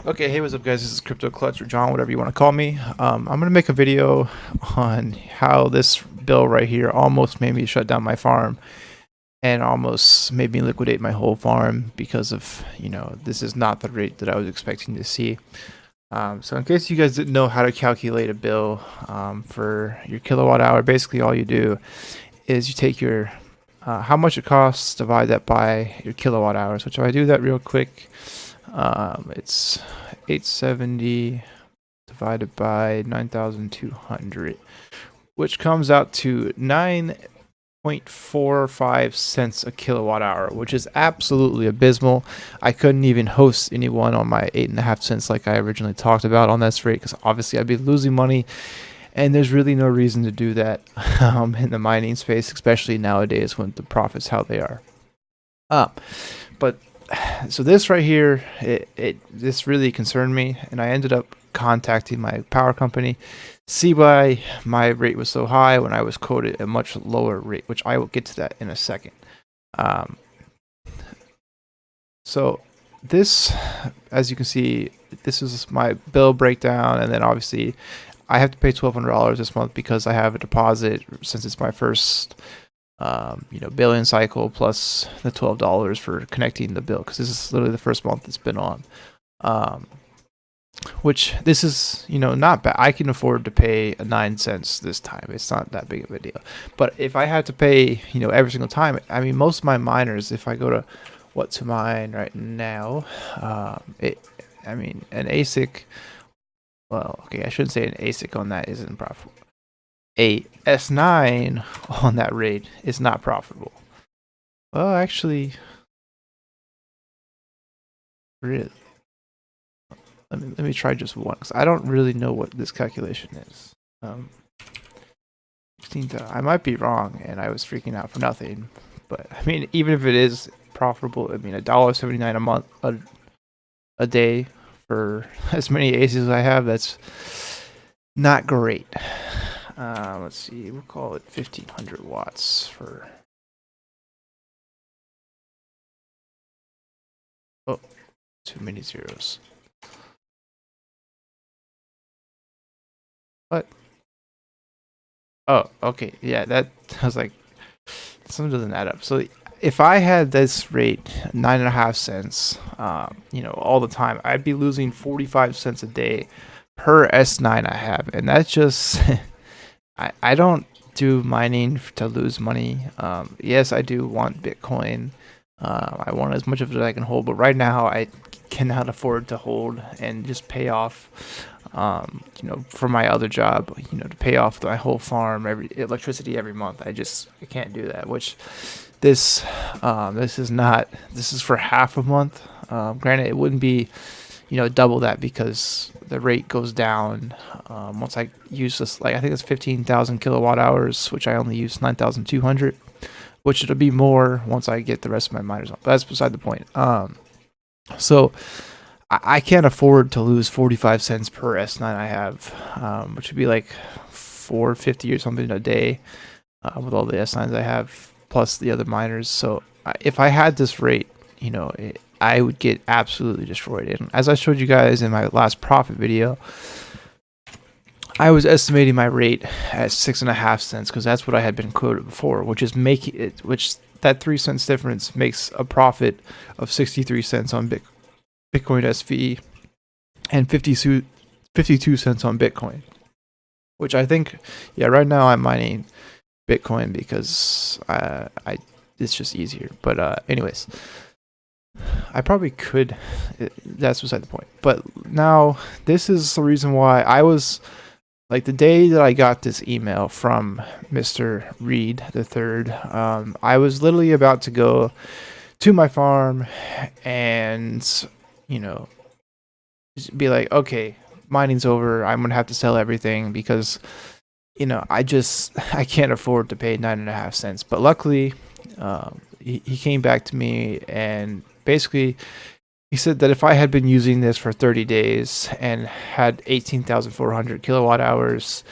Okay, hey, what's up, guys? This is Crypto Clutch or John, whatever you want to call me. I'm gonna make a video on how this bill right here almost made me shut down my farm and almost made me liquidate my whole farm because of, this is not the rate that I was expecting to see. So in case you guys didn't know how to calculate a bill for your kilowatt hour, basically all you do is you take your how much it costs, divide that by your kilowatt hours. Which if I do that real quick, it's 870 divided by 9,200, which comes out to 9.45 cents a kilowatt hour, which is absolutely abysmal. I couldn't even host anyone on my 8.5 cents like I originally talked about on this rate because obviously I'd be losing money, and there's really no reason to do that in the mining space, especially nowadays when the profits how they are. But so this right here, this really concerned me, and I ended up contacting my power company, see why my rate was so high when I was quoted a much lower rate, which I will get to that in a second. Um, so this, as you can see, this is my bill breakdown, and then obviously I have to pay $1,200 this month because I have a deposit since it's my first billing cycle, plus the $12 for connecting the bill because this is literally the first month it's been on. Um, which this is not bad. I can afford to pay a 9 cents this time. It's not that big of a deal. But if I had to pay every single time, I mean most of my miners, if I go to what to mine right now, an ASIC. Well, okay, I shouldn't say an ASIC on that isn't profitable. A S9 on that rate is not profitable. Well, actually, really, let me try just one because I don't really know what this calculation is. 16, I might be wrong, and I was freaking out for nothing. But I mean, even if it is profitable, I mean, $1.79 a month, a day for as many aces as I have, that's not great. Let's see, we'll call it 1500 watts for. Oh, too many zeros. What? Oh, okay. Yeah, that I was like, something doesn't add up. So if I had this rate 9.5 cents, all the time, I'd be losing 45 cents a day per S9 I have, and that's just I don't do mining to lose money. Yes, I do want Bitcoin. I want as much of it as I can hold, but right now I cannot afford to hold and just pay off for my other job, to pay off my whole farm, every electricity every month. I can't do that. Which this is not. This is for half a month. Granted, it wouldn't be, double that because the rate goes down once I use this. Like I think it's 15,000 kilowatt hours, which I only use 9,200. Which it'll be more once I get the rest of my miners on. But that's beside the point. So I can't afford to lose 45 cents per S9 I have, which would be like 450 or something a day with all the S9s I have plus the other miners. So if I had this rate, I would get absolutely destroyed. And as I showed you guys in my last profit video, I was estimating my rate at 6.5 cents because that's what I had been quoted before, which is making it, which that 3 cents difference makes a profit of 63 cents on Bitcoin SV and 52 cents on Bitcoin, which I think, yeah, right now I'm mining Bitcoin because it's just easier. But anyways, I probably could. That's beside the point. But now this is the reason why I was like the day that I got this email from Mr. Reed the third. I was literally about to go to my farm and be like, okay, mining's over. I'm gonna have to sell everything because I can't afford to pay 9.5 cents. But luckily, he came back to me and basically he said that if I had been using this for 30 days and had 18,400 kilowatt hours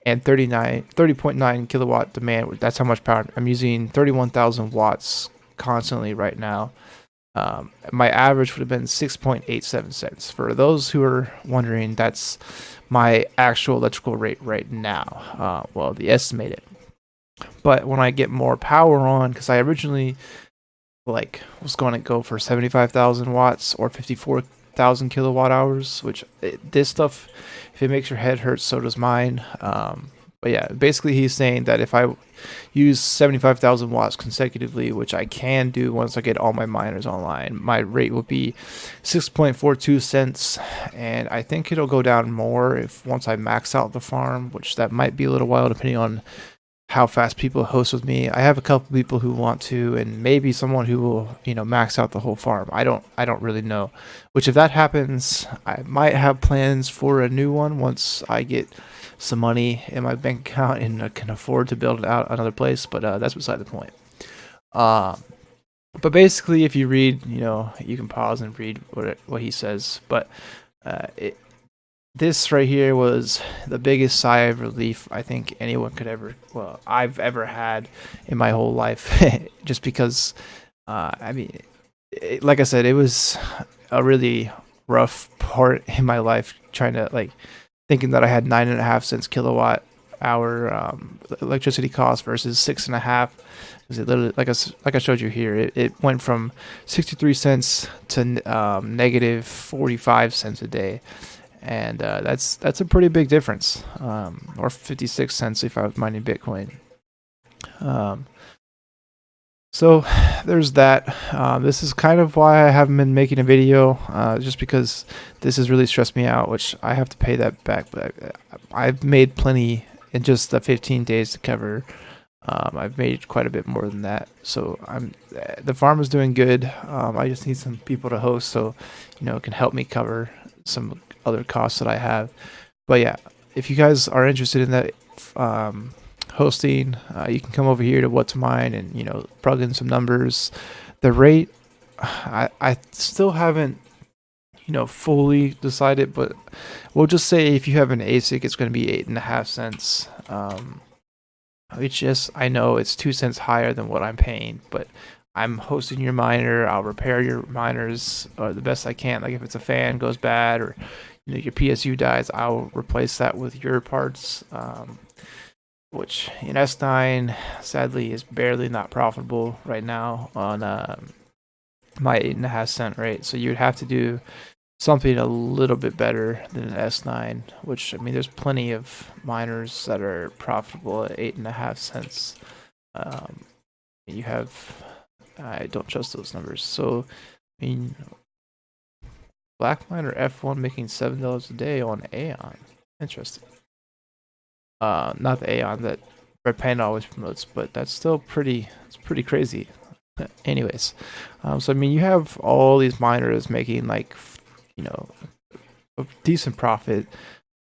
and 30.9 kilowatt demand, that's how much power I'm using. 31,000 watts constantly right now. My average would have been 6.87 cents. For those who are wondering, that's my actual electrical rate right now. Well, the estimated. But when I get more power on, because I originally like was going to go for 75,000 watts or 54,000 kilowatt hours, which this stuff, if it makes your head hurt, so does mine. But yeah, basically he's saying that if I use 75,000 watts consecutively, which I can do once I get all my miners online, my rate will be 6.42 cents, and I think it'll go down more if once I max out the farm, which that might be a little while depending on how fast people host with me. I have a couple people who want to, and maybe someone who will, max out the whole farm. I don't really know. Which if that happens, I might have plans for a new one once I get some money in my bank account and I can afford to build out another place. But that's beside the point. Uh, but basically, if you read, you can pause and read what he says. But it, this right here was the biggest sigh of relief I think anyone could I've ever had in my whole life. Just because, I mean, like I said, it was a really rough part in my life trying to thinking that I had 9.5 cents kilowatt hour electricity cost versus 6.5. Because it literally, like I showed you here, it went from 63 cents to negative 45 cents a day, and that's a pretty big difference, or 56 cents if I was mining Bitcoin. Um, so there's that. This is kind of why I haven't been making a video, just because this has really stressed me out, which I have to pay that back. But I've made plenty in just the 15 days to cover. I've made quite a bit more than that. So the farm is doing good. I just need some people to host, so it can help me cover some other costs that I have. But yeah, if you guys are interested in that hosting, you can come over here to What to Mine and plug in some numbers. The rate, I still haven't fully decided, but we'll just say if you have an ASIC, it's going to be 8.5 cents. Which is, I know it's 2 cents higher than what I'm paying, but I'm hosting your miner. I'll repair your miners the best I can. Like if it's a fan goes bad or your PSU dies, I'll replace that with your parts. Which in S9 sadly is barely not profitable right now on my 8.5 cent rate. So you'd have to do something a little bit better than an S9, which, I mean, there's plenty of miners that are profitable at 8.5 cents. You have, I don't trust those numbers. So, I mean, Black Miner F1 making $7 a day on Aeon. Interesting. Not the Aeon that Red Panda always promotes, but that's still it's pretty crazy. Anyways, so I mean, you have all these miners making a decent profit.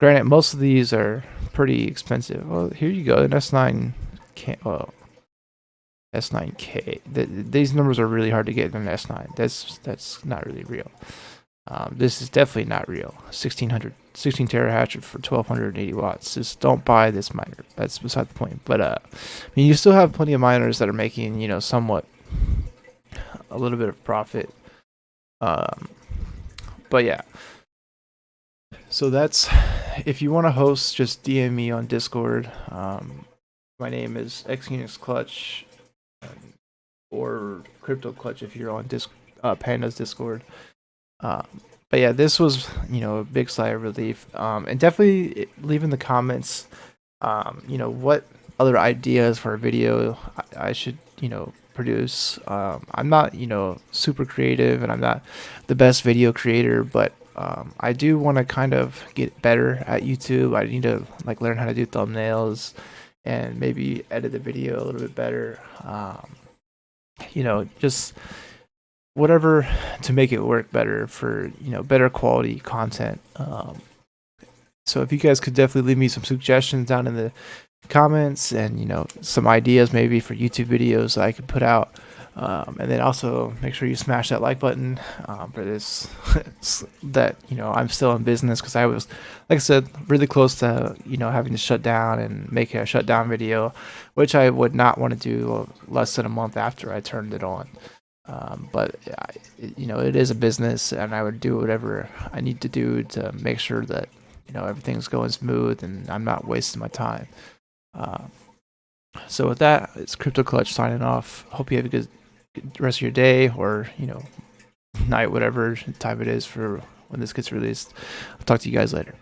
Granted, most of these are pretty expensive. Well, here you go, an S9K. Well, S9K. These numbers are really hard to get in an S9. That's not really real. This is definitely not real. 16 terahash for 1280 watts. Just don't buy this miner. That's beside the point. But I mean, you still have plenty of miners that are making somewhat a little bit of profit. But yeah. So that's, if you want to host, just DM me on Discord. My name is XUnix Clutch, or Crypto Clutch if you're on Panda's Discord. But yeah, this was a big sigh of relief. And definitely leave in the comments, what other ideas for a video I should produce. I'm not super creative, and I'm not the best video creator, but I do want to kind of get better at YouTube. I need to learn how to do thumbnails and maybe edit the video a little bit better. Just whatever to make it work better for better quality content. So if you guys could definitely leave me some suggestions down in the comments, and some ideas maybe for YouTube videos that I could put out. And then also make sure you smash that like button for this that I'm still in business, because I was, like I said, really close to having to shut down and make a shutdown video, which I would not want to do less than a month after I turned it on. But it is a business, and I would do whatever I need to do to make sure that everything's going smooth and I'm not wasting my time. Uh, so with that, it's Crypto Clutch signing off. Hope you have a good rest of your day, or night, whatever time it is for when this gets released. I'll talk to you guys later.